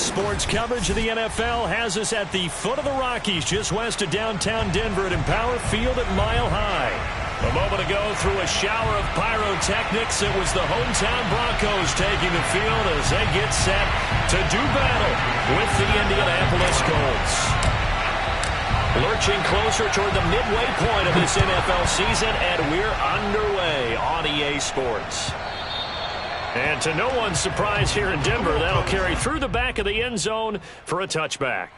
Sports coverage of the NFL has us at the foot of the Rockies, just west of downtown Denver at Empower Field at Mile High. A moment ago, through a shower of pyrotechnics, it was the hometown Broncos taking the field as they get set to do battle with the Indianapolis Colts. Lurching closer toward the midway point of this NFL season, and we're underway on EA Sports. And to no one's surprise here in Denver, that'll carry through the back of the end zone for a touchback.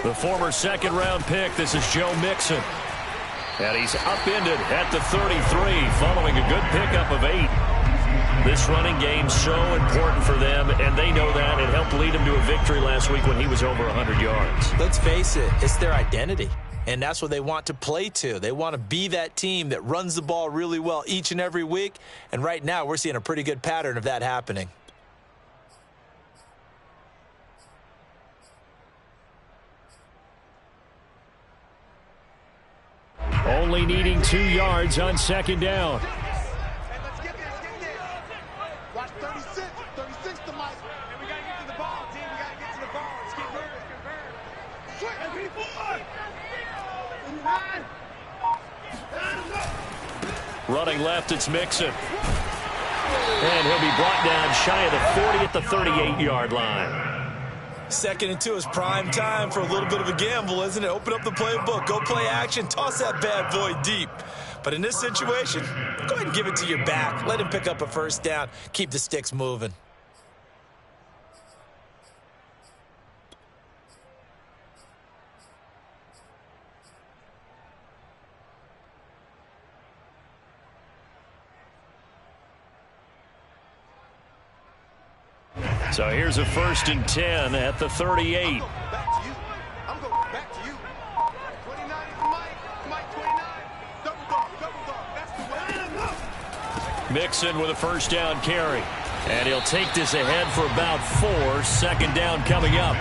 The former second-round pick, this is Joe Mixon. And he's upended at the 33 following a good pickup of 8. This running game so important for them, and they know that. It helped lead him to a victory last week when he was over 100 yards. Let's face it, it's their identity, and that's what they want to play to. They want to be that team that runs the ball really well each and every week, and right now we're seeing a pretty good pattern of that happening. Only needing 2 yards on second down. Let's get this. Watch 36. 36 to Mike. And we got to get to the ball, team. We got to get to the ball. Let's get moving. Running left, it's Mixon. And he'll be brought down shy of the 40 at the 38-yard line. 2nd and 2 is prime time for a little bit of a gamble, isn't it? Open up the playbook, go play action, toss that bad boy deep. But in this situation, go ahead and give it to your back. Let him pick up a first down. Keep the sticks moving. So here's a 1st and 10 at the 38. I'm going back to you. 29 is Mike. Mike 29. Double dog. That's the way. Mixon with a first down carry. And he'll take this ahead for about 4. 2nd down coming up.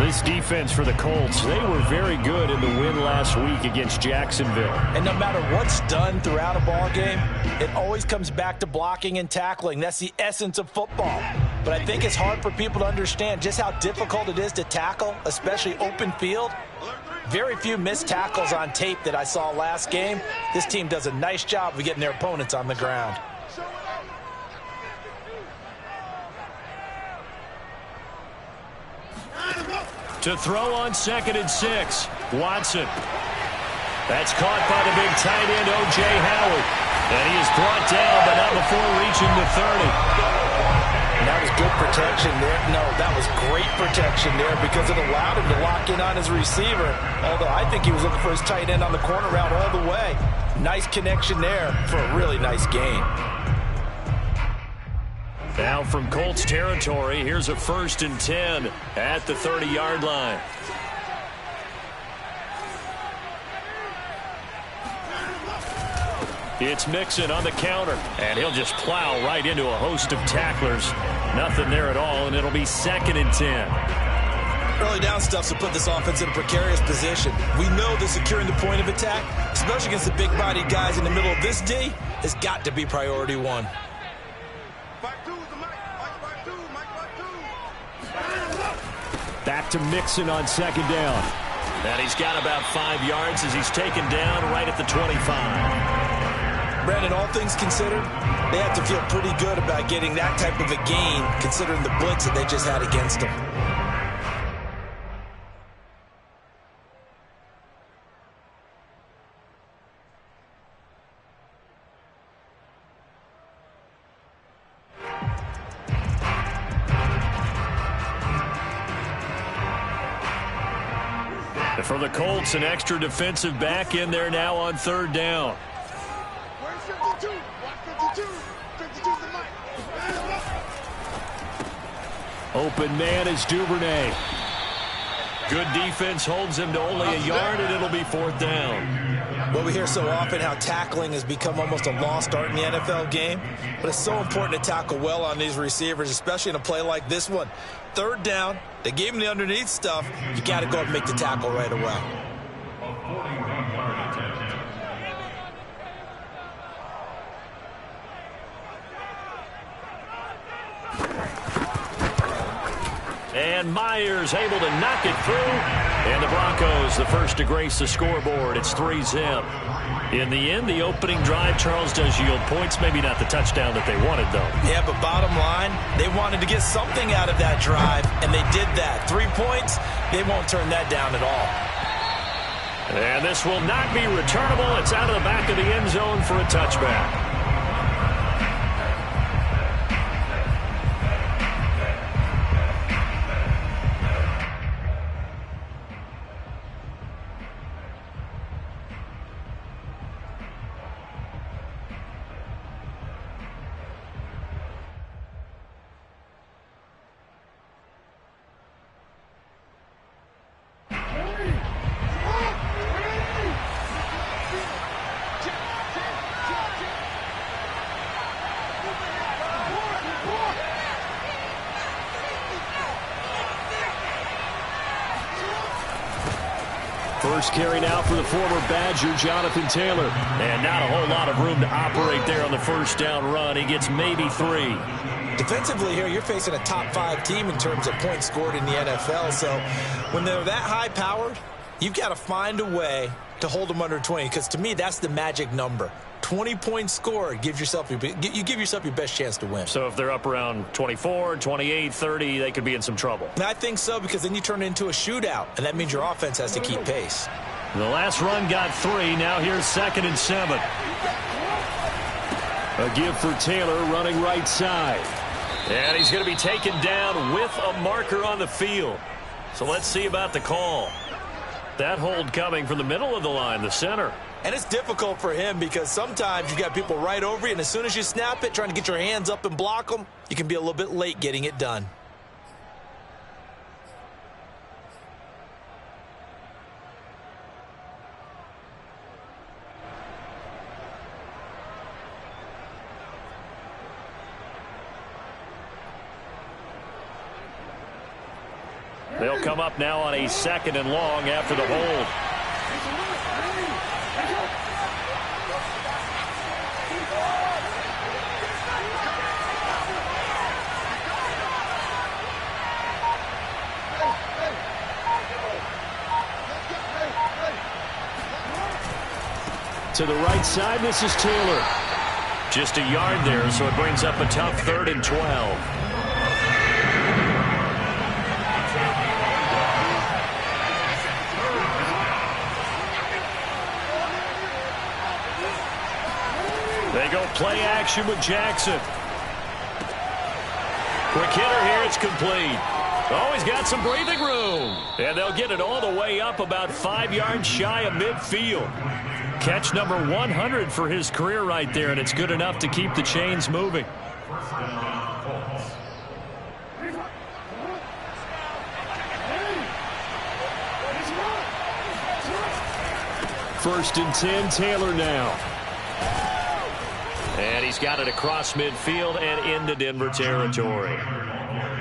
This defense for the Colts, they were very good in the win last week against Jacksonville. And no matter what's done throughout a ball game, it always comes back to blocking and tackling. That's the essence of football. But I think it's hard for people to understand just how difficult it is to tackle, especially open field. Very few missed tackles on tape that I saw last game. This team does a nice job of getting their opponents on the ground. To throw on 2nd and 6, Watson. That's caught by the big tight end, O.J. Howard. And he is brought down, but not before reaching the 30. And that was good protection there. No, that was great protection there because it allowed him to lock in on his receiver. Although I think he was looking for his tight end on the corner route all the way. Nice connection there for a really nice gain. Now from Colts territory, here's a 1st and 10 at the 30-yard line. It's Mixon on the counter, and he'll just plow right into a host of tacklers. Nothing there at all, and it'll be 2nd and 10. Early down stuff to put this offense in a precarious position. We know that securing the point of attack, especially against the big-bodied guys in the middle of this D, has got to be priority 1. Back to Mixon on 2nd down. And he's got about 5 yards as he's taken down right at the 25. Brandon, all things considered, they have to feel pretty good about getting that type of a gain considering the blitz that they just had against them. For the Colts, an extra defensive back in there now on 3rd down. Where's 52? Watch 52. 52's the Mike. Open man is Duvernay. Good defense holds him to only a yard, and it'll be 4th down. Well, we hear so often how tackling has become almost a lost art in the NFL game, but it's so important to tackle well on these receivers, especially in a play like this one. 3rd down, they gave him the underneath stuff. You got to go and make the tackle right away. And Myers able to knock it through. And the Broncos, the first to grace the scoreboard. It's 3-zip. In the end, the opening drive, Charles, does yield points. Maybe not the touchdown that they wanted, though. Yeah, but bottom line, they wanted to get something out of that drive, and they did that. 3 points, they won't turn that down at all. And this will not be returnable. It's out of the back of the end zone for a touchback. First carry now for the former Badger, Jonathan Taylor. And not a whole lot of room to operate there on the first down run. He gets maybe 3. Defensively here, you're facing a top 5 team in terms of points scored in the NFL. So when they're that high-powered, you've got to find a way to hold them under 20. Because to me, that's the magic number. 20 points scored, you give yourself your best chance to win. So if they're up around 24, 28, 30, they could be in some trouble. And I think so, because then you turn it into a shootout, and that means your offense has to keep pace. The last run got 3. Now here's 2nd and 7. A give for Taylor running right side. And he's going to be taken down with a marker on the field. So let's see about the call. That hold coming from the middle of the line, the center. And it's difficult for him because sometimes you've got people right over you, and as soon as you snap it, trying to get your hands up and block them, you can be a little bit late getting it done. They'll come up now on a 2nd and long after the hold. To the right side, this is Taylor. Just a yard there, so it brings up a tough 3rd and 12. They go play action with Jackson. Quick hitter here, it's complete. Oh, he's got some breathing room. And they'll get it all the way up about 5 yards shy of midfield. Catch number 100 for his career right there, and it's good enough to keep the chains moving. First and 10, Taylor now. And he's got it across midfield and into Denver territory.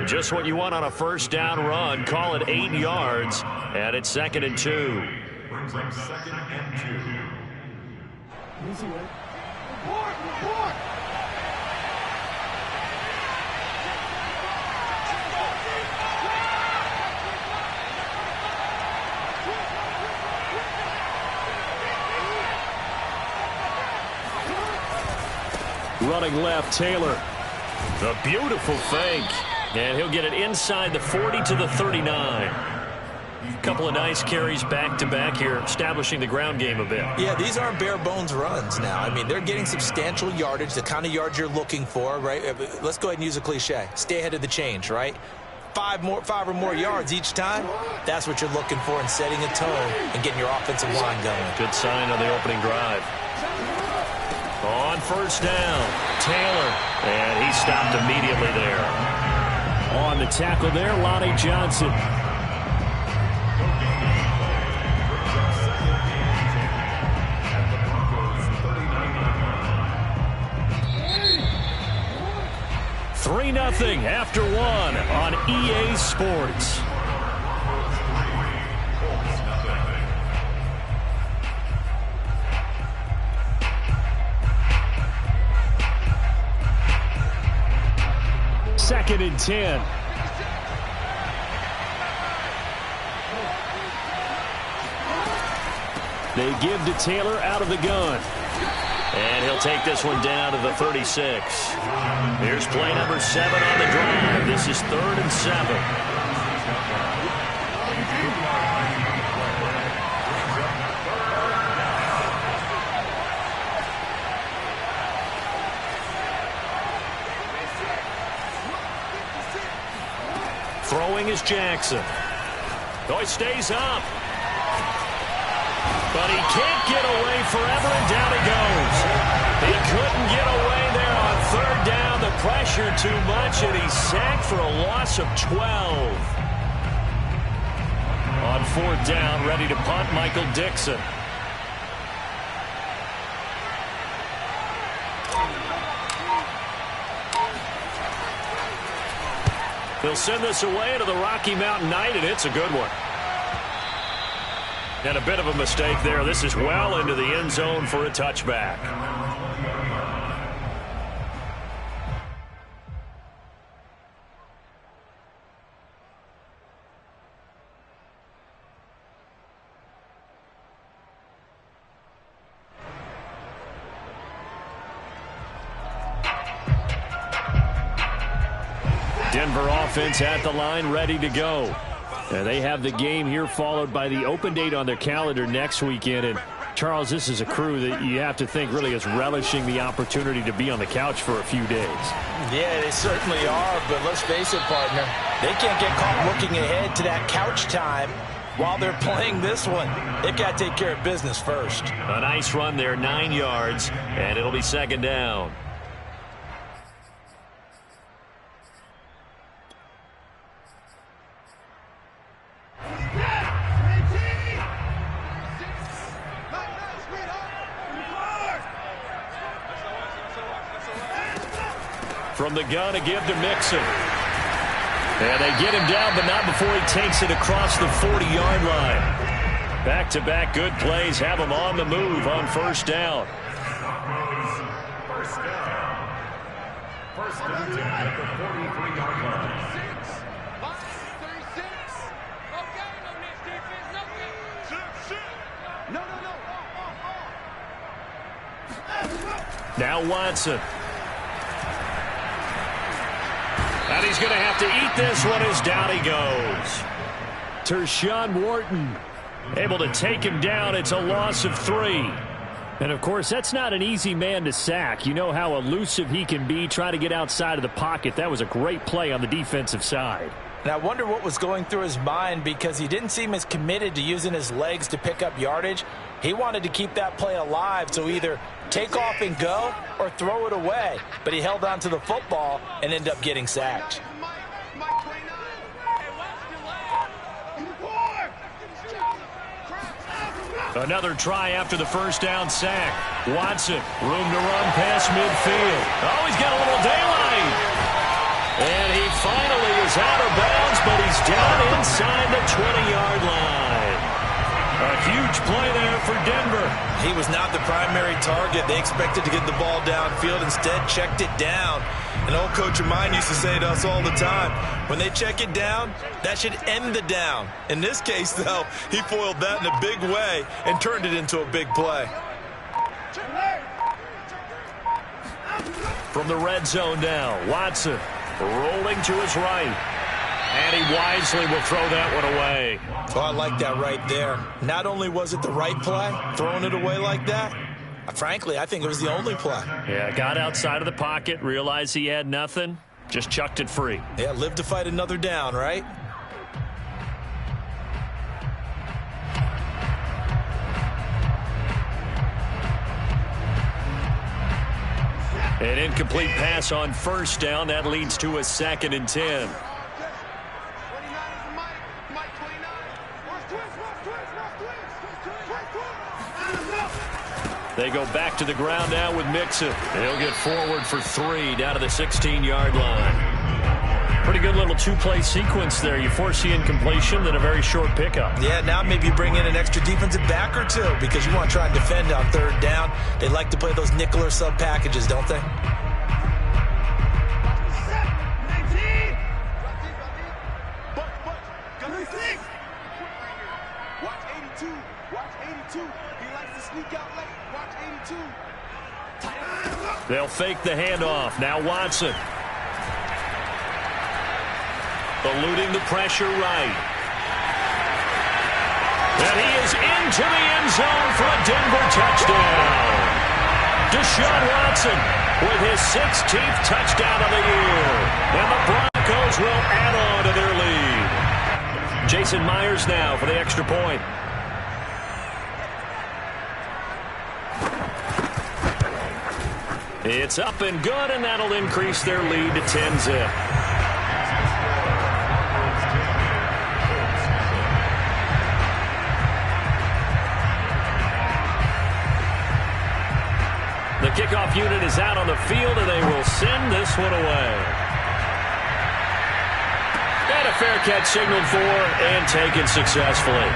Just what you want on a first down run. Call it 8 yards, and it's 2nd and 2. Brings up 2nd and 2. Easy way. Running left, Taylor. A beautiful fake. And he'll get it inside the 40 to the 39. A couple of nice carries back-to-back here, establishing the ground game a bit. Yeah, these aren't bare-bones runs now. I mean, they're getting substantial yardage, the kind of yards you're looking for, right? Let's go ahead and use a cliche. Stay ahead of the change, right? 5 or more yards each time, that's what you're looking for in setting a tone and getting your offensive line going. Good sign on the opening drive. On first down, Taylor. And he stopped immediately there. On the tackle there, Lonnie Johnson. Three 3-0 after one on EA Sports. Second and 10. They give to Taylor out of the gun. And he'll take this one down to the 36. Here's play number 7 on the drive. This is 3rd and 7. Throwing is Jackson. Oh, he stays up. But he can't get away forever, and down he goes. He couldn't get away there on 3rd down. The pressure too much, and he's sacked for a loss of 12. On 4th down, ready to punt, Michael Dixon. They'll send this away to the Rocky Mountain Knight, and it's a good one. And a bit of a mistake there. This is well into the end zone for a touchback. Denver offense at the line, ready to go. And they have the game here followed by the open date on their calendar next weekend. And, Charles, this is a crew that you have to think really is relishing the opportunity to be on the couch for a few days. Yeah, they certainly are, but let's face it, partner. They can't get caught looking ahead to that couch time while they're playing this one. They've got to take care of business first. A nice run there, 9 yards, and it'll be 2nd down. From the gun, a give to Mixon. And they get him down, but not before he takes it across the 40-yard line. Back-to-back good plays have him on the move on 1st down. First down at the 43-yard line. Now Watson. And he's going to have to eat this one as down he goes. Tershawn Wharton able to take him down. It's a loss of 3. And, of course, that's not an easy man to sack. You know how elusive he can be, try to get outside of the pocket. That was a great play on the defensive side. And I wonder what was going through his mind, because he didn't seem as committed to using his legs to pick up yardage. He wanted to keep that play alive, so either take off and go or throw it away. But he held on to the football and ended up getting sacked. Another try after the 1st down sack. Watson, room to run past midfield. Oh, he's got a little daylight. And he finally is out of bounds, but he's down inside the 20-yard line. A huge play there for Denver. He was not the primary target. They expected to get the ball downfield. Instead, checked it down. An old coach of mine used to say to us all the time, when they check it down, that should end the down. In this case, though, he foiled that in a big way and turned it into a big play. From the red zone now, Watson rolling to his right. And he wisely will throw that one away. Oh, I like that right there. Not only was it the right play, throwing it away like that, frankly, I think it was the only play. Yeah, got outside of the pocket, realized he had nothing, just chucked it free. Yeah, live to fight another down, right? An incomplete pass on 1st down. That leads to a 2nd and 10. They go back to the ground now with Mixon. He'll get forward for 3 down to the 16-yard line. Pretty good little two-play sequence there. You force the incompletion, then a very short pickup. Yeah, now maybe you bring in an extra defensive back or two because you want to try and defend on third down. They like to play those nickel or sub packages, don't they? Watch 82. Watch 82. He likes to sneak out late. Watch 82. They'll fake the handoff. Now Watson. Eluding the pressure right. And he is into the end zone for a Denver touchdown. Deshaun Watson with his 16th touchdown of the year. And the Broncos will add on to their lead. Jason Myers now for the extra point. It's up and good, and that'll increase their lead to 10-zip. The kickoff unit is out on the field, and they will send this one away. And a fair catch signaled for and taken successfully.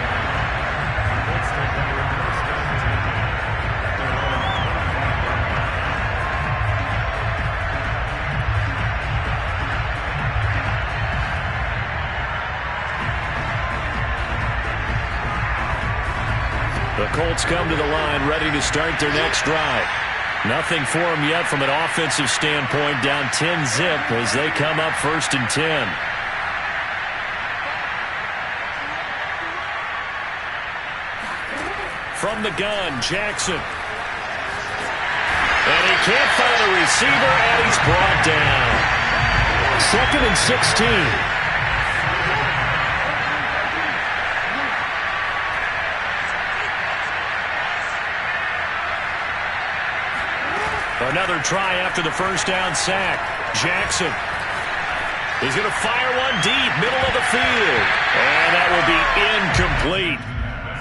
The Colts come to the line ready to start their next drive. Nothing for them yet from an offensive standpoint, down 10-zip as they come up 1st and 10. From the gun, Jackson. And he can't find a receiver, and he's brought down. 2nd and 16. Another try after the first down sack. Jackson. He's going to fire one deep, middle of the field. And that will be incomplete.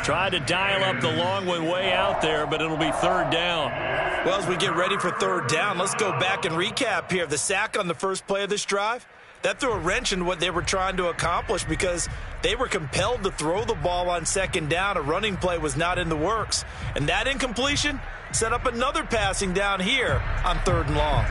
Tried to dial up the long one way out there, but it'll be 3rd down. Well, as we get ready for 3rd down, let's go back and recap here. The sack on the first play of this drive, that threw a wrench in what they were trying to accomplish because they were compelled to throw the ball on 2nd down. A running play was not in the works. And that incompletion set up another passing down here on 3rd and long.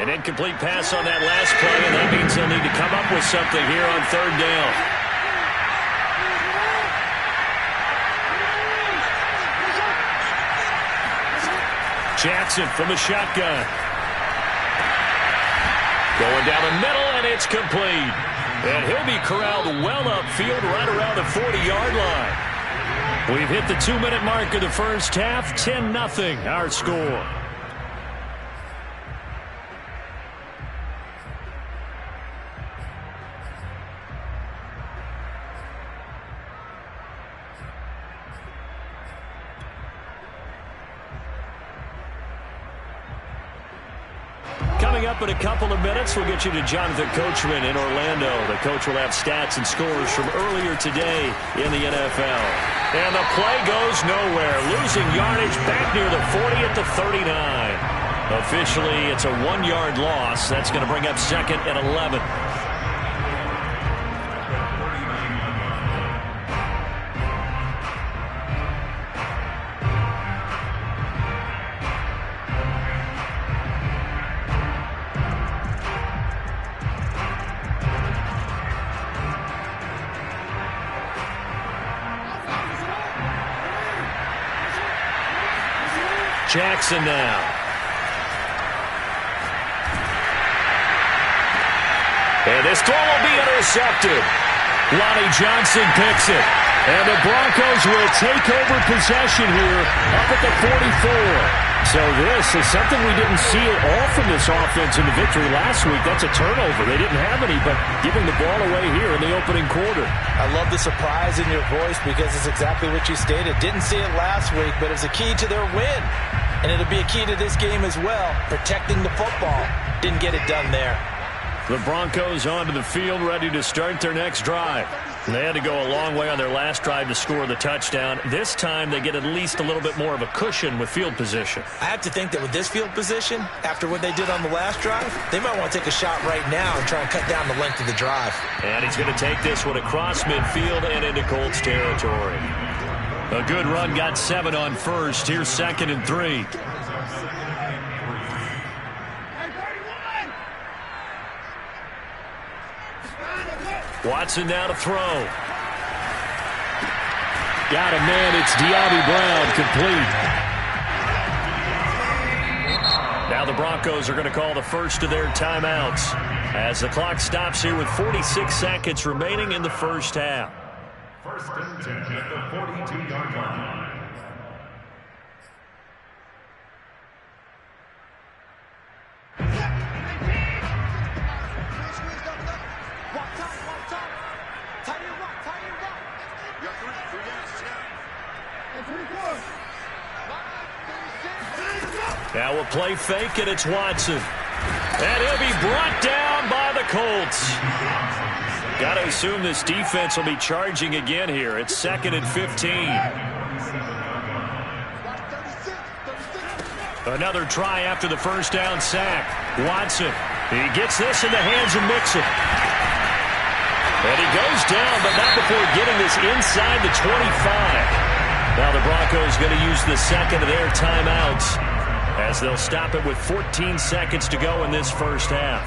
An incomplete pass on that last play, and that means they'll need to come up with something here on 3rd down. Jackson from the shotgun. Going down the middle, and it's complete. And he'll be corralled well upfield right around the 40-yard line. We've hit the 2-minute mark of the first half. 10-0 our score. Coming up in a couple of minutes, we'll get you to Jonathan Coachman in Orlando. The coach will have stats and scores from earlier today in the NFL. And the play goes nowhere. Losing yardage back near the 40 at the 39. Officially, it's a 1-yard loss. That's going to bring up 2nd and 11. Jackson now. And this throw will be intercepted. Lonnie Johnson picks it. And the Broncos will take over possession here up at the 44. So this is something we didn't see at all from this offense in the victory last week. That's a turnover. They didn't have any, but giving the ball away here in the opening quarter. I love the surprise in your voice because it's exactly what you stated. Didn't see it last week, but it's a key to their win. And it'll be a key to this game as well, protecting the football. Didn't get it done there. The Broncos onto the field, ready to start their next drive. They had to go a long way on their last drive to score the touchdown. This time they get at least a little bit more of a cushion with field position. I have to think that with this field position, after what they did on the last drive, they might want to take a shot right now and try and cut down the length of the drive. And he's going to take this one across midfield and into Colts territory. A good run, got 7 on first. Here's 2nd and 3. Watson now to throw. Got a man. It's De'Ami Brown, complete. Now the Broncos are going to call the first of their timeouts as the clock stops here with 46 seconds remaining in the first half. First and 10 at the 42-yard line. Now we'll play fake, and it's Watson. And he'll be brought down by the Colts. Got to assume this defense will be charging again here. It's 2nd and 15. Another try after the first down sack. Watson, he gets this in the hands of Mixon. And he goes down, but not before getting this inside the 25. Now the Broncos going to use the second of their timeouts as they'll stop it with 14 seconds to go in this first half.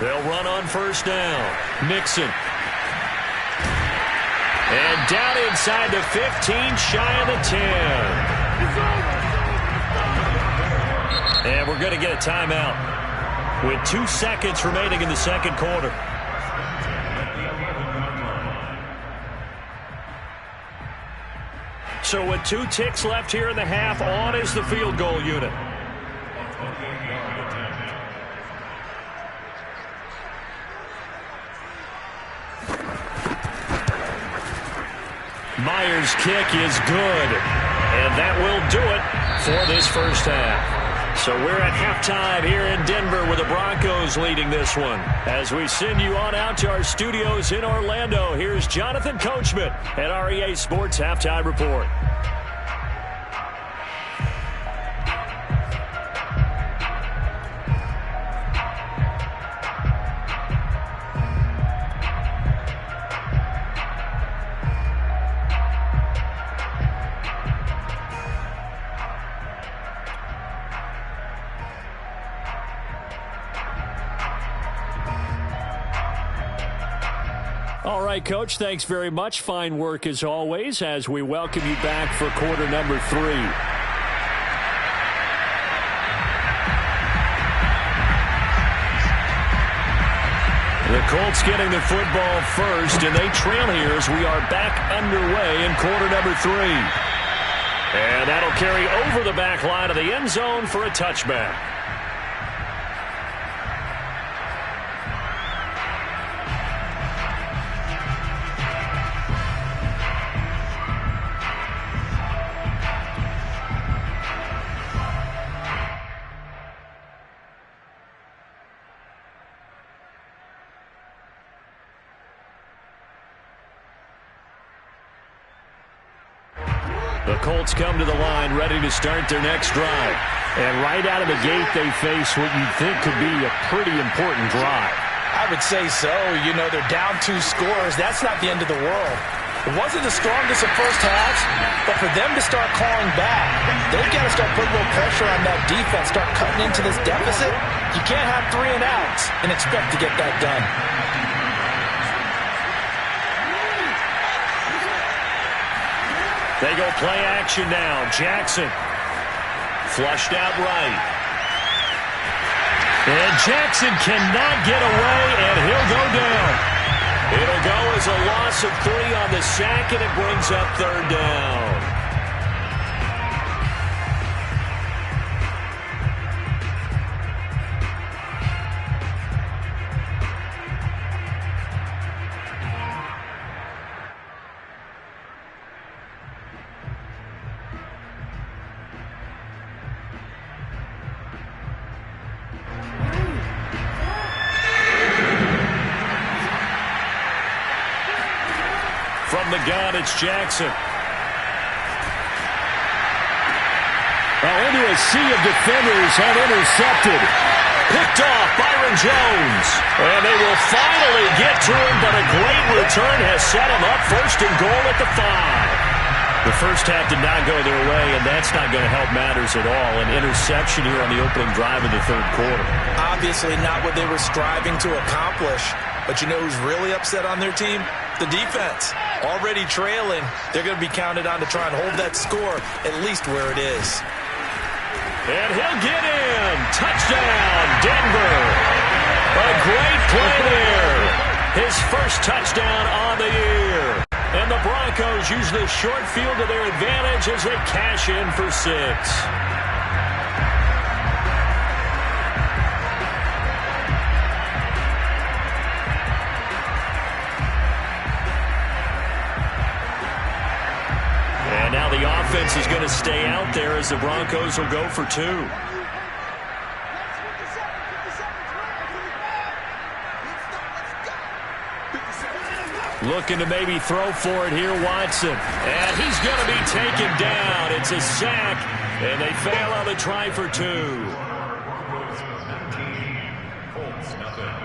They'll run on first down. Mixon. And down inside the 15, shy of the 10. And we're going to get a timeout with 2 seconds remaining in the second quarter. So with 2 ticks left here in the half, on is the field goal unit. Myers' kick is good, and that will do it for this first half. So we're at halftime here in Denver with the Broncos leading this one. As we send you on out to our studios in Orlando, here's Jonathan Coachman at REA Sports Halftime Report. All right, Coach, thanks very much. Fine work as always as we welcome you back for quarter number 3. The Colts getting the football first, and they trail here as we are back underway in quarter number 3. And that'll carry over the back line of the end zone for a touchback. The Colts come to the line ready to start their next drive. And right out of the gate, they face what you'd think could be a pretty important drive. I would say so. You know, they're down 2 scores. That's not the end of the world. It wasn't the strongest of first halves, but for them to start clawing back, they've got to start putting a little pressure on that defense, start cutting into this deficit. You can't have 3 and outs and expect to get that done. They go play action now. Jackson flushed out right. And Jackson cannot get away, and he'll go down. It'll go as a loss of 3 on the sack, and it brings up 3rd down. From the gun, it's Jackson. Well, into a sea of defenders and intercepted. Picked off Byron Jones. And they will finally get to him, but a great return has set him up 1st and goal at the 5. The first half did not go their way, and that's not going to help matters at all. An interception here on the opening drive of the 3rd quarter. Obviously not what they were striving to accomplish. But you know who's really upset on their team? The defense. Already trailing, they're going to be counted on to try and hold that score at least where it is. And he'll get in. Touchdown, Denver. A great play there. His first touchdown on the year. And the Broncos use the short field to their advantage as they cash in for 6. Now the offense is going to stay out there as the Broncos will go for 2. Looking to maybe throw for it here, Watson. And he's going to be taken down. It's a sack, and they fail on the try for 2. Colts, nothing.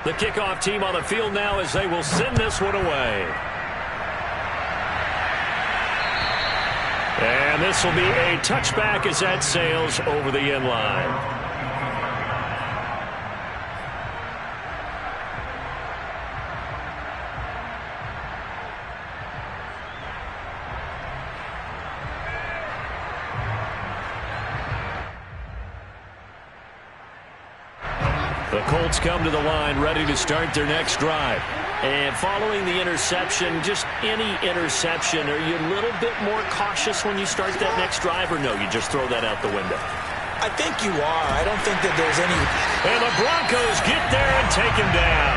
The kickoff team on the field now as they will send this one away. And this will be a touchback as that sails over the end line. The Colts come to the line ready to start their next drive. And following the interception, just any interception, are you a little bit more cautious when you start that next drive, or no, you just throw that out the window? I think you are. I don't think that there's any... And the Broncos get there and take him down.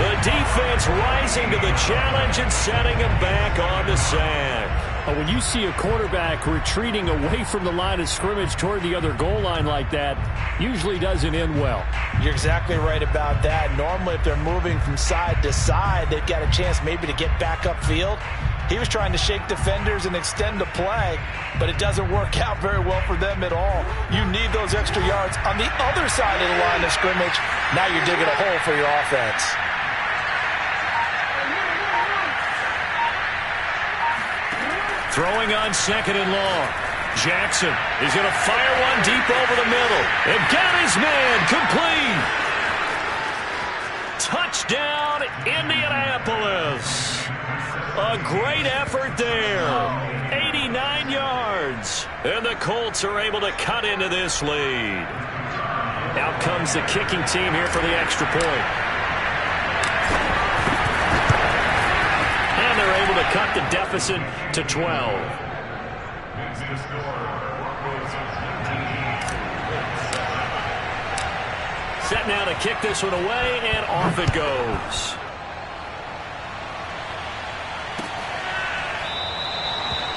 The defense rising to the challenge and setting him back on the sack. When you see a quarterback retreating away from the line of scrimmage toward the other goal line like that, usually doesn't end well. You're exactly right about that. Normally, if they're moving from side to side, they've got a chance maybe to get back upfield. He was trying to shake defenders and extend the play, but it doesn't work out very well for them at all. You need those extra yards on the other side of the line of scrimmage. Now you're digging a hole for your offense. Throwing on 2nd and long. Jackson is going to fire one deep over the middle. And got his man complete. Touchdown, Indianapolis. A great effort there. 89 yards. And the Colts are able to cut into this lead. Out comes the kicking team here for the extra point. And they're able to cut the deficit to 12. Set now to kick this one away, and off it goes.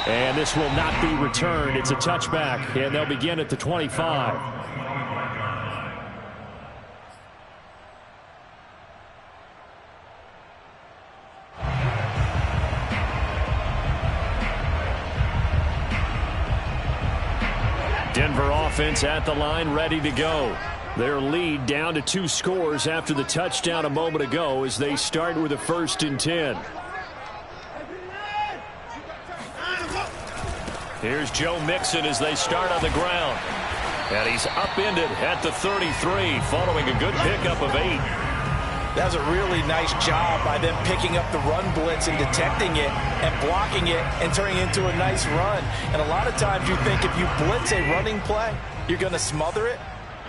And this will not be returned. It's a touchback, and they'll begin at the 25. Denver offense at the line, ready to go. Their lead down to 2 scores after the touchdown a moment ago as they start with a 1st and 10. Here's Joe Mixon as they start on the ground. And he's upended at the 33 following a good pickup of 8. That was a really nice job by them picking up the run blitz and detecting it and blocking it and turning it into a nice run. And a lot of times you think if you blitz a running play, you're going to smother it.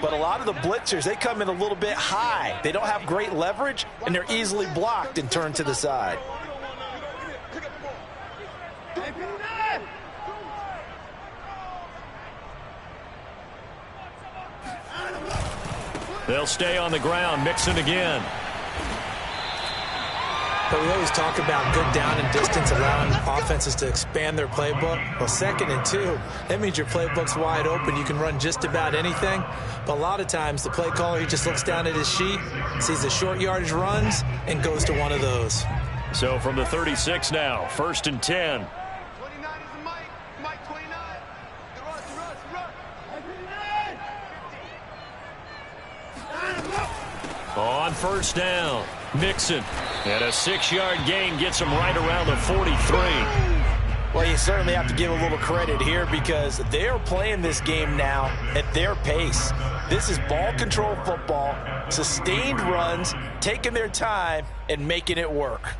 But a lot of the blitzers, they come in a little bit high. They don't have great leverage, and they're easily blocked and turned to the side. They'll stay on the ground. Mixon again. But we always talk about good down and distance, allowing offenses to expand their playbook. Well, 2nd and 2, that means your playbook's wide open. You can run just about anything. But a lot of times, the play caller, he just looks down at his sheet, sees the short yardage runs, and goes to one of those. So from the 36 now, 1st and 10. 29 is the Mike. Mike 29. On 1st down, Mixon. And a 6-yard gain gets him right around the 43. Well, you certainly have to give a little credit here because they're playing this game now at their pace. This is ball control football, sustained runs, taking their time, and making it work.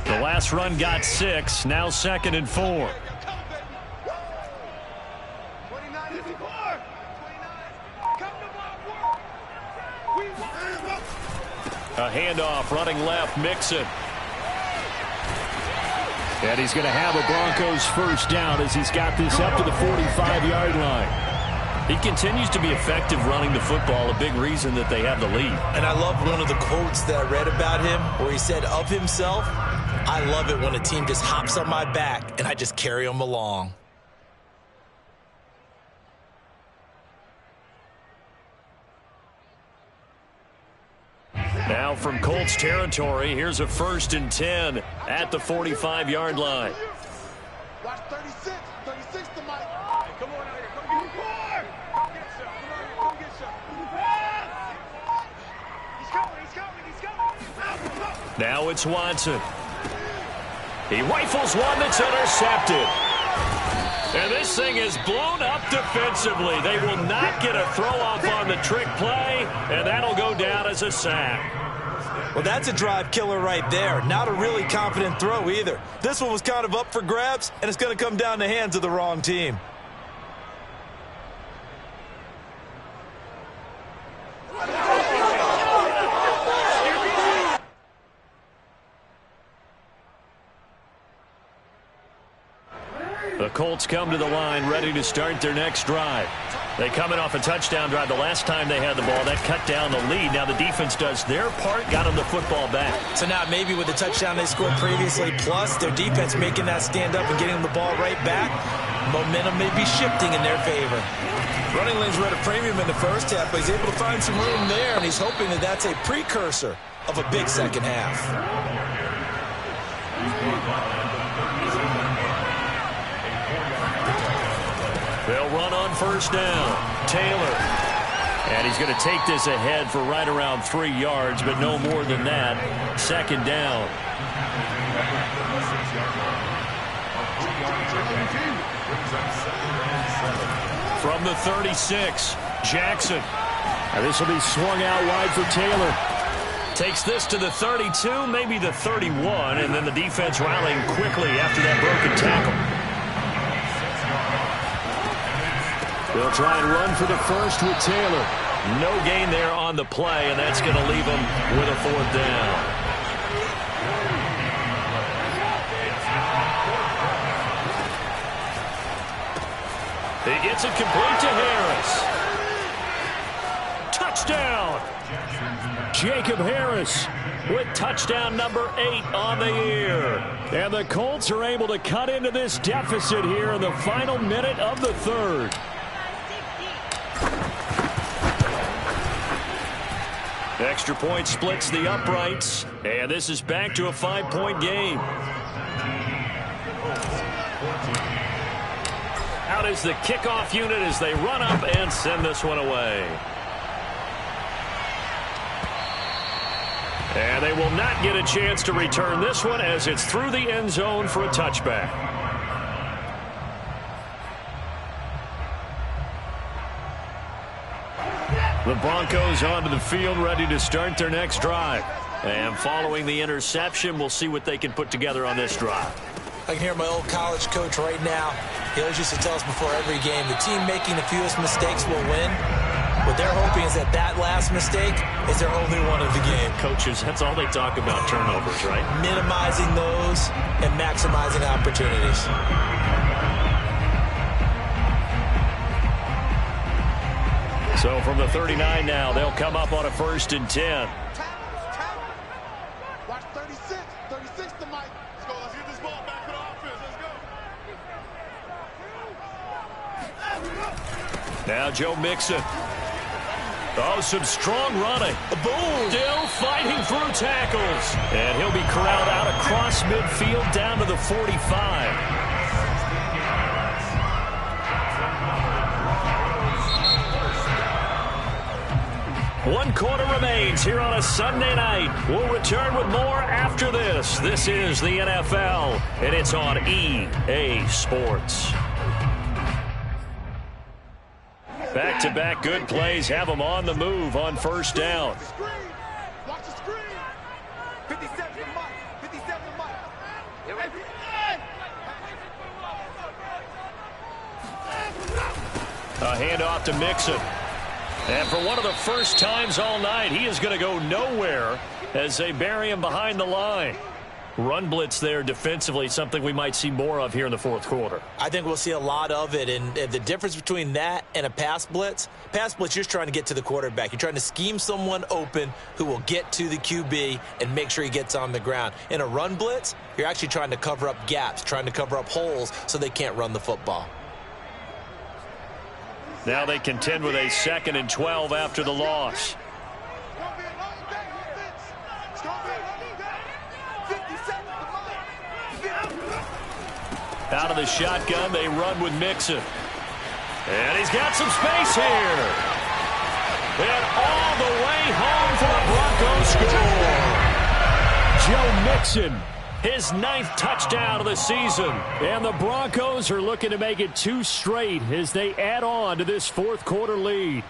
The last run got 6, now 2nd and 4. A handoff running left, Mixon. And he's going to have a Broncos 1st down as he's got this up to the 45-yard line. He continues to be effective running the football, a big reason that they have the lead. And I love one of the quotes that I read about him where he said of himself, "I love it when a team just hops on my back and I just carry them along." Now from Colts territory, here's a 1st and 10 at the 45-yard line. Watch 36. 36 to Mike. Come on out here. Come get more. Come get some. Come get some. He's coming. He's coming. He's coming. Now it's Watson. He rifles one that's intercepted. And this thing is blown up defensively. They will not get a throw-off on the trick play, and that'll go down as a sack. Well, that's a drive killer right there. Not a really confident throw either. This one was kind of up for grabs, and it's going to come down the hands of the wrong team. The Colts come to the line ready to start their next drive. They coming off a touchdown drive the last time they had the ball. That cut down the lead. Now the defense does their part, got them the football back. So now maybe with the touchdown they scored previously, plus their defense making that stand up and getting them the ball right back, momentum may be shifting in their favor. Running lanes were at a premium in the first half, but he's able to find some room there, and he's hoping that that's a precursor of a big second half. They'll run on 1st down. Taylor. And he's going to take this ahead for right around 3 yards, but no more than that. 2nd down. From the 36, Jackson. Now this will be swung out wide for Taylor. Takes this to the 32, maybe the 31, and then the defense rallying quickly after that broken tackle. They'll try and run for the 1st with Taylor. No gain there on the play, and that's going to leave him with a 4th down. He gets it complete to Harris. Touchdown! Jacob Harris with touchdown number 8 on the year. And the Colts are able to cut into this deficit here in the final minute of the 3rd. Extra point splits the uprights, and this is back to a 5-point game. Out is the kickoff unit as they run up and send this one away. And they will not get a chance to return this one as it's through the end zone for a touchback. The Broncos onto the field, ready to start their next drive. And following the interception, we'll see what they can put together on this drive. I can hear my old college coach right now. He always used to tell us before every game, the team making the fewest mistakes will win. What they're hoping is that last mistake is their only one of the game. Coaches, that's all they talk about, turnovers, right? Minimizing those and maximizing opportunities. So from the 39 now, they'll come up on a 1st and 10. Watch 36. 36 to Mike. Let's go. Let's get this ball back to the offense. Let's go. Now Joe Mixon. Oh, some strong running. Boom. Still fighting through tackles. And he'll be corralled out across midfield down to the 45. One quarter remains here on a Sunday night. We'll return with more after this. This is the NFL, and it's on EA Sports. Back-to-back good plays have them on the move on 1st down. Watch the screen. 57 to Mike. 57 to Mike. A handoff to Mixon. And for one of the first times all night, he is going to go nowhere as they bury him behind the line. Run blitz there defensively, something we might see more of here in the 4th quarter. I think we'll see a lot of it, and the difference between that and a pass blitz, you're just trying to get to the quarterback. You're trying to scheme someone open who will get to the QB and make sure he gets on the ground. In a run blitz, you're actually trying to cover up gaps, trying to cover up holes so they can't run the football. Now they contend with a 2nd and 12 after the loss. Out of the shotgun, they run with Mixon. And he's got some space here. And all the way home for the Broncos score. Joe Mixon, his 9th touchdown of the season. And the Broncos are looking to make it 2 straight as they add on to this 4th quarter lead.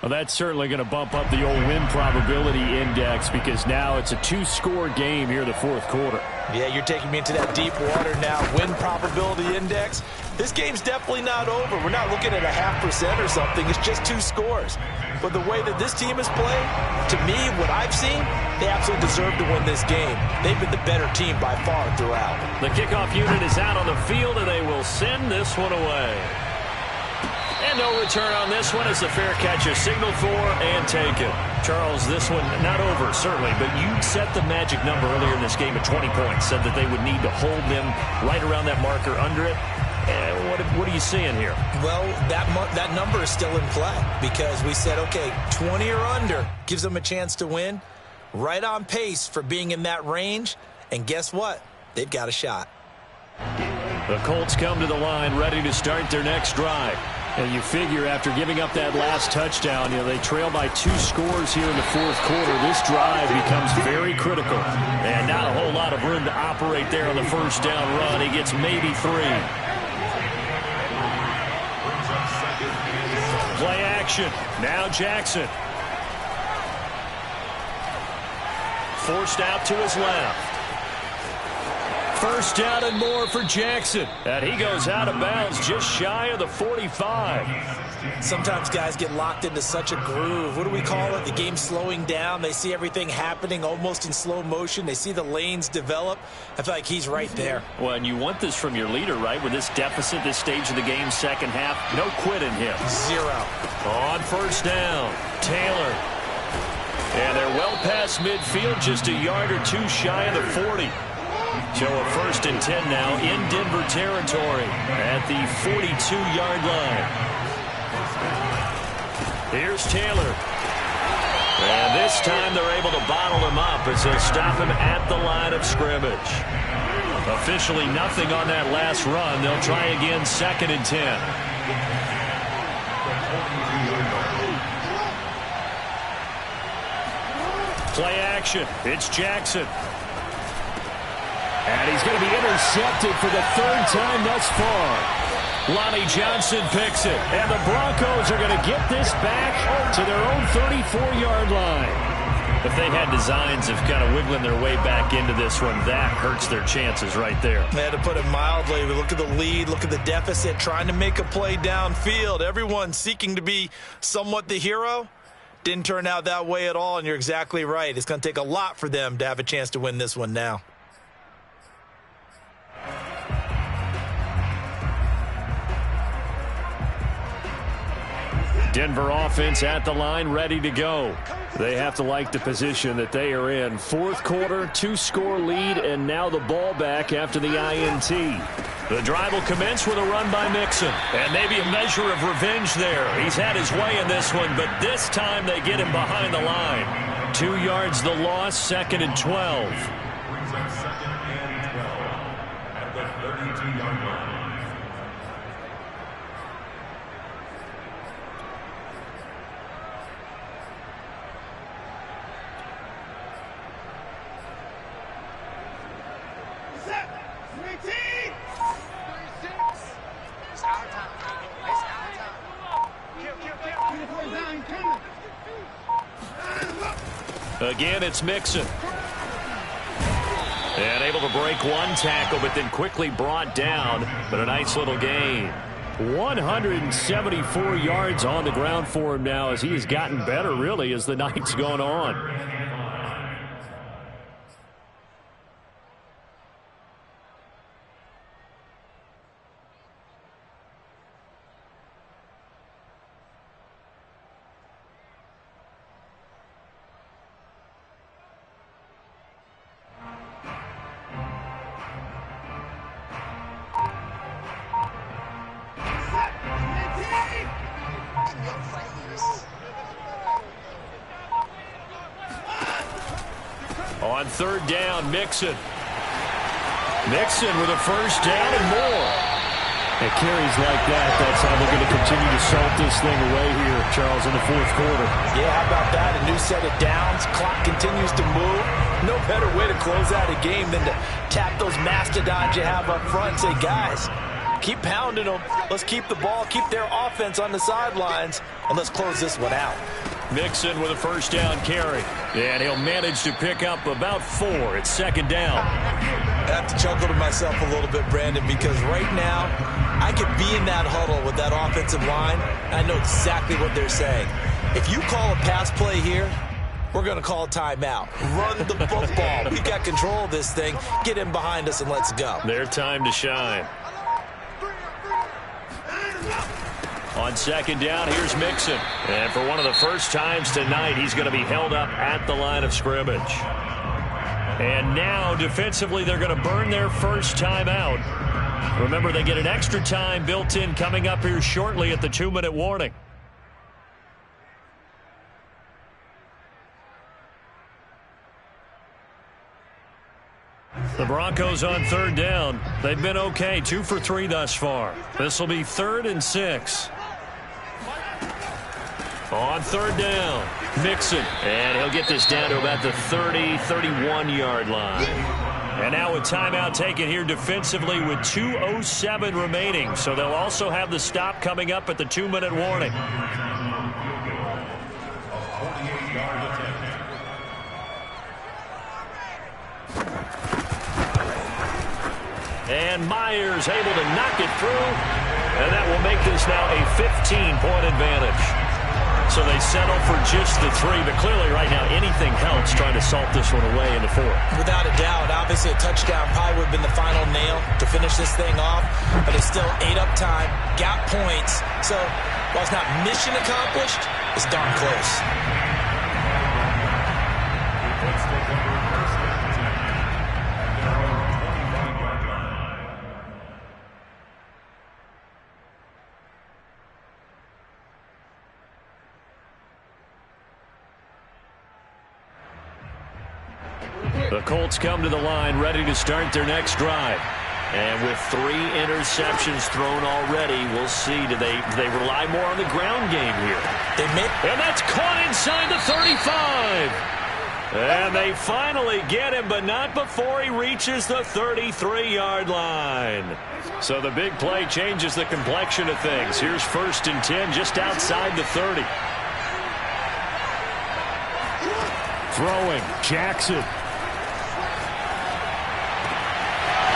Well, that's certainly going to bump up the old win probability index because now it's a 2-score game here in the 4th quarter. Yeah, you're taking me into that deep water now. Win probability index. This game's definitely not over. We're not looking at a 0.5% or something. It's just 2 scores. But the way that this team has played, to me, what I've seen, they absolutely deserve to win this game. They've been the better team by far throughout. The kickoff unit is out on the field, and they will send this one away. And no return on this one as the fair catch is signaled for and taken. Charles, this one not over, certainly, but you set the magic number earlier in this game at 20 points, said that they would need to hold them right around that marker under it. And what are you seeing here? Well, that number is still in play because we said, okay, 20 or under gives them a chance to win. Right on pace for being in that range. And guess what? They've got a shot. The Colts come to the line ready to start their next drive. And you figure after giving up that last touchdown, they trail by 2 scores here in the 4th quarter. This drive becomes very critical. And not a whole lot of room to operate there on the 1st down run. He gets maybe 3. Play action. Now Jackson. Forced out to his left. 1st down and more for Jackson. And he goes out of bounds just shy of the 45. Sometimes guys get locked into such a groove. What do we call it? The game's slowing down. They see everything happening almost in slow motion. They see the lanes develop. I feel like he's right there. Well, and you want this from your leader, right? With this deficit, this stage of the game, 2nd half, no quitting him. 0. On 1st down, Taylor. And they're well past midfield, just a yard or 2 shy of the 40. So a 1st and 10 now in Denver territory at the 42-yard line. Here's Taylor. And this time they're able to bottle him up as they stop him at the line of scrimmage. Officially nothing on that last run. They'll try again 2nd and 10. Play action. It's Jackson. And he's going to be intercepted for the third time thus far. Lonnie Johnson picks it. And the Broncos are going to get this back to their own 34-yard line. If they had designs of kind of wiggling their way back into this one, that hurts their chances right there. They had to put it mildly. Look at the lead, look at the deficit, trying to make a play downfield. Everyone seeking to be somewhat the hero. Didn't turn out that way at all, and you're exactly right. It's going to take a lot for them to have a chance to win this one now. Denver offense at the line, ready to go. They have to like the position that they are in. Fourth quarter, 2-score lead, and now the ball back after the INT. The drive will commence with a run by Mixon. And maybe a measure of revenge there. He's had his way in this one, but this time they get him behind the line. 2 yards the loss, 2nd and 12. Brings up 2nd and 12 at the 32-yard line. Again, it's Mixon. And able to break one tackle, but then quickly brought down. But a nice little gain. 174 yards on the ground for him now as he has gotten better, really, as the night's gone on. On third down, Mixon. Mixon with a first down and more. At carries like that, that's how they're going to continue to salt this thing away here, Charles, in the fourth quarter. Yeah, how about that? A new set of downs. Clock continues to move. No better way to close out a game than to tap those mastodons you have up front and say, guys, keep pounding them. Let's keep the ball, keep their offense on the sidelines, and let's close this one out. Mixon with a first down carry. And he'll manage to pick up about 4. It's 2nd down. I have to chuckle to myself a little bit, Brandon, because right now I could be in that huddle with that offensive line. I know exactly what they're saying. If you call a pass play here, we're going to call a timeout. Run the football. We got control of this thing. Get in behind us and let's go. Their time to shine. On 2nd down, here's Mixon. And for one of the first times tonight, he's going to be held up at the line of scrimmage. And now, defensively, they're going to burn their first time out. Remember, they get an extra time built in coming up here shortly at the 2-minute warning. The Broncos on 3rd down. They've been okay, 2 for 3 thus far. This will be 3rd and 6. On 3rd down, Mixon. And he'll get this down to about the 30, 31-yard line. And now a timeout taken here defensively with 2:07 remaining. So they'll also have the stop coming up at the 2-minute warning. And Myers able to knock it through. And that will make this now a 15-point advantage. So they settle for just the 3, but clearly right now anything helps trying to salt this one away in the 4th. Without a doubt, obviously a touchdown probably would have been the final nail to finish this thing off, but it's still ate up time, got points. So while it's not mission accomplished, it's darn close. The Colts come to the line ready to start their next drive. And with 3 interceptions thrown already, we'll see. Do they rely more on the ground game here? They may. And that's caught inside the 35. And they finally get him, but not before he reaches the 33-yard line. So the big play changes the complexion of things. Here's 1st and 10 just outside the 30. Throwing, Jackson.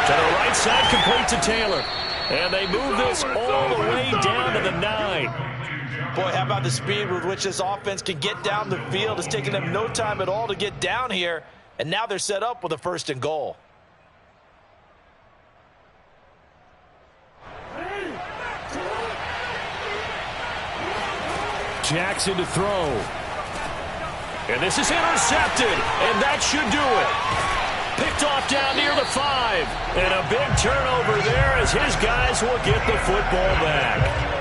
To the right side, complete to Taylor. And they move this all the way down to the 9. Boy, how about the speed with which this offense can get down the field? It's taken them no time at all to get down here. And now they're set up with a 1st and goal. Jackson to throw. And this is intercepted. And that should do it. Picked off down near the 5. And a big turnover there as his guys will get the football back.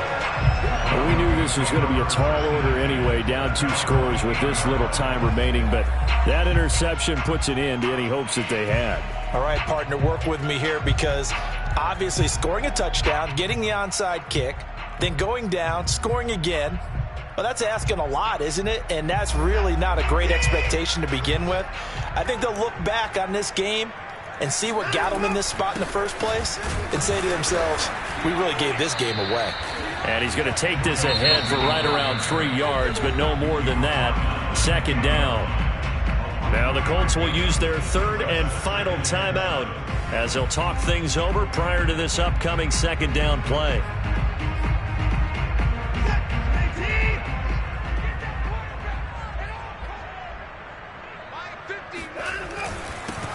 We knew this was going to be a tall order anyway, down 2 scores with this little time remaining. But that interception puts an end to any hopes that they had. All right, partner, work with me here because obviously scoring a touchdown, getting the onside kick, then going down, scoring again. Well, that's asking a lot, isn't it? And that's really not a great expectation to begin with. I think they'll look back on this game and see what got them in this spot in the first place and say to themselves, we really gave this game away. And he's going to take this ahead for right around 3 yards, but no more than that. 2nd down. Now the Colts will use their 3rd and final timeout as they'll talk things over prior to this upcoming 2nd down play.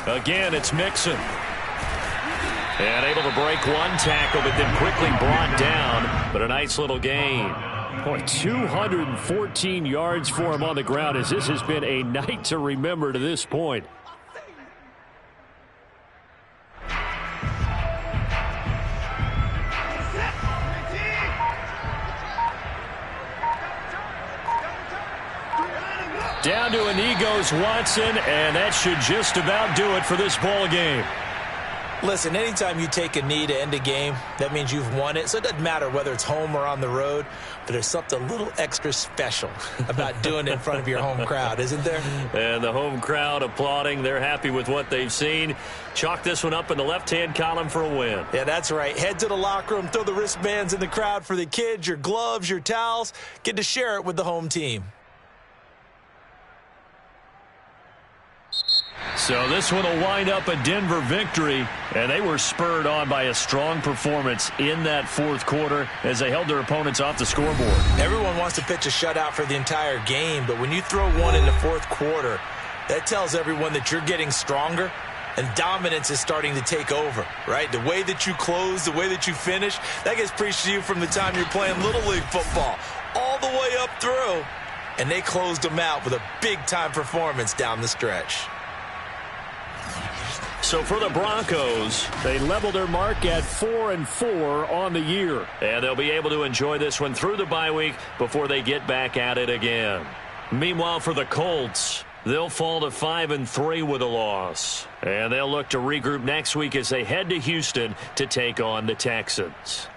Again, it's Mixon. And able to break one tackle, but then quickly brought down. But a nice little gain. Boy, 214 yards for him on the ground as this has been a night to remember to this point. Down to a knee goes Watson, and that should just about do it for this ball game. Listen, anytime you take a knee to end a game, that means you've won it. So it doesn't matter whether it's home or on the road, but there's something a little extra special about doing it in front of your home crowd, isn't there? And the home crowd applauding. They're happy with what they've seen. Chalk this one up in the left-hand column for a win. Yeah, that's right. Head to the locker room, throw the wristbands in the crowd for the kids, your gloves, your towels. Get to share it with the home team. So this one will wind up a Denver victory, and they were spurred on by a strong performance in that 4th quarter as they held their opponents off the scoreboard. Everyone wants to pitch a shutout for the entire game, but when you throw one in the 4th quarter, that tells everyone that you're getting stronger and dominance is starting to take over, right? The way that you close, the way that you finish, that gets preached to you from the time you're playing Little League football all the way up through, and they closed them out with a big-time performance down the stretch. So for the Broncos, they level their mark at 4-4 on the year. And they'll be able to enjoy this one through the bye week before they get back at it again. Meanwhile, for the Colts, they'll fall to 5-3 with a loss. And they'll look to regroup next week as they head to Houston to take on the Texans.